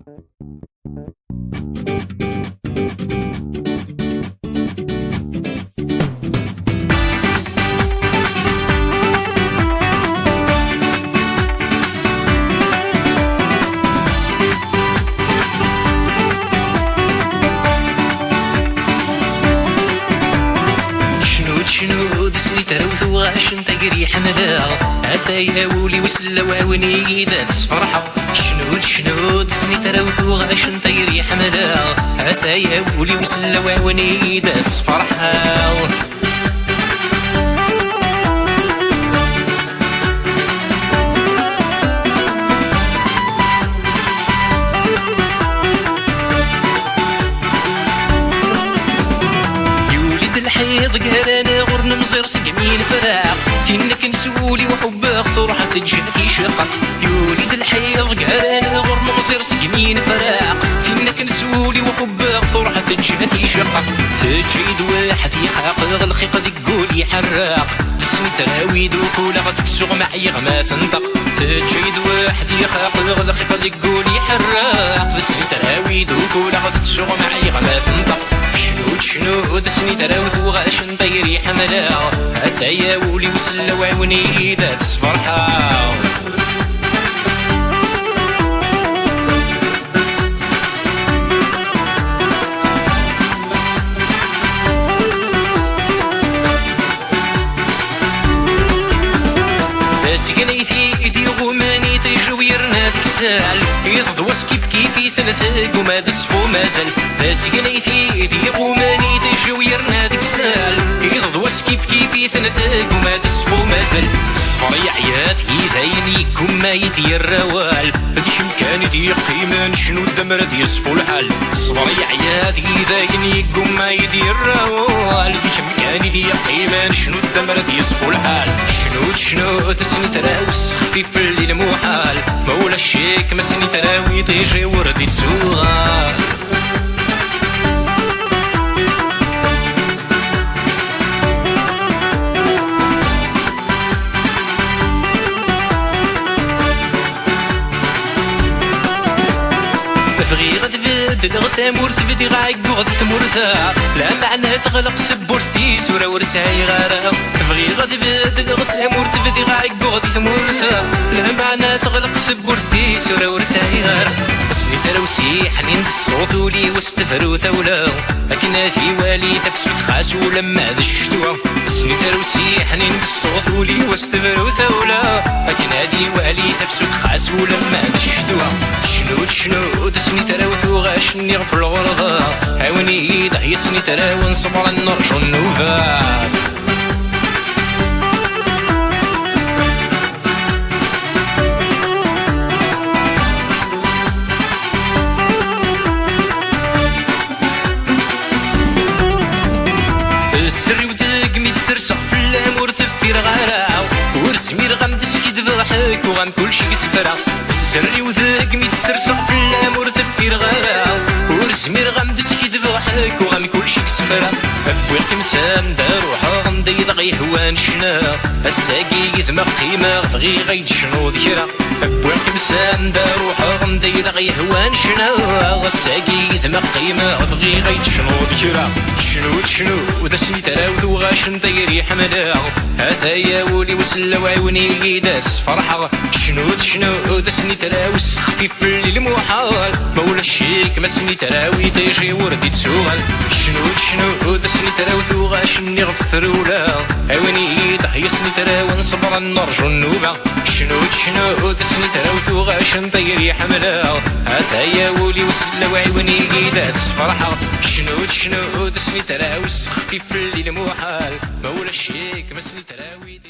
شنو دسني تروث وغاشن تقري حمدا أثايا ولي وسلا وعوني ذات فرحة. شنو دسني تروث وغاشن تقري حمدا أثايا ولي وسلا وعوني ذات فرحة. قهرانا غرنا مصير سقمين فراق فينا كنسولي وحبك فرحة تجينا في شقق. يوليد الحيض قهرانا غرنا مصير سقمين فراق فينا كنسولي وحبك فرحة تجينا في شقق. تجيد واحد يحقق الخيق ذقول يحرق تسمي تراوي دوكولا غتكسوغ معي غما تنطق. تجيد واحد يحقق الخيق ذقول يحرق تسمي تراوي دوكولا غتكسوغ معي غما تنطق. شنو دسني تراوث وغاشن طيري حملا أتايا ولي وسلا وعوني ذات فرحة. سقنيتي يدي غماني تجويرنا تكسال يضوس كيف ثلاثة وما دسفو مازال. سقنيتي يدي غماني تجويرنا تكسال يضوس كيف ثلاثة وما دسفو مازال. صفر يعيات إذاينيكم ما يدي الروال هديش مكان يدي قيمان شنو الدمر يصفو الحال. صفر يعيات إذاينيكم ما يدي الروال هديش مكان يدي قيمان شنو الدمر يصفو الحال. شنو تسني تراوس خفيف بالليل محال مولا الشيك مسني تراوي تيجي وردي تسوغا. بغي غتبدل غثامور ثبدي غايق وغتمورثا لا معنى تغلق ثبورتي سورة ورساي غارا. بغي غتبدل غثامور ثبدي غايق وغتمورثا لا معنى تغلق ثبورتي سورة ورساي غارا. سني تروسي حنين الصوت ولي واستفرو ثولا أكناتي والي تفسد خاس ولما ذا الشتوى. سني تروسي حنين الصوت ولي واستفرو ثولا أكناتي والي تفسد خاس ولما ذا الشتوى. شنو دسني تراوث وغاشني غفر الغرضة عاوني ضحيسني تراون صبرا نرجو النوفا. السري وذاك ميتسرسق في الامور تفير غراو ورسمي رغم تسكيد ضحك وغم كلشي يسفرا. السري وذاك ميتسرسق في الامور تفير غراو ورسمي رغم تسكيد ضحك وغم كلشي يسفرا. أبوي قمسان داروحا غمضي ضغي حوان شنا الساقي ذمق قيمة بغي غيد شنو ذكرا. أبوي قمسان داروحا غمضي ضغي حوان شنا الساقي ذمق قيمة بغي غيد شنو ذكرا. شنو دسني تراوث وغاشن طيري حملا أثايا ولي وسلا وعوني ذات فرحة. شنو دسني تراوس خفيف الليل محال مولا الشيك مسني تراوي تيجي وردي تسوغل. شنو دسني تراوث وغاشني غفر ولا عوني ضحيسني تراون صبرا نرجو النوبة. شنو دسني تراوث وغاشن طيري حملا أثايا ولي وسلا وعوني ذات فرحة. شنو دسني تراوس خفيف الليل محال مولا الشيك مسني تراوي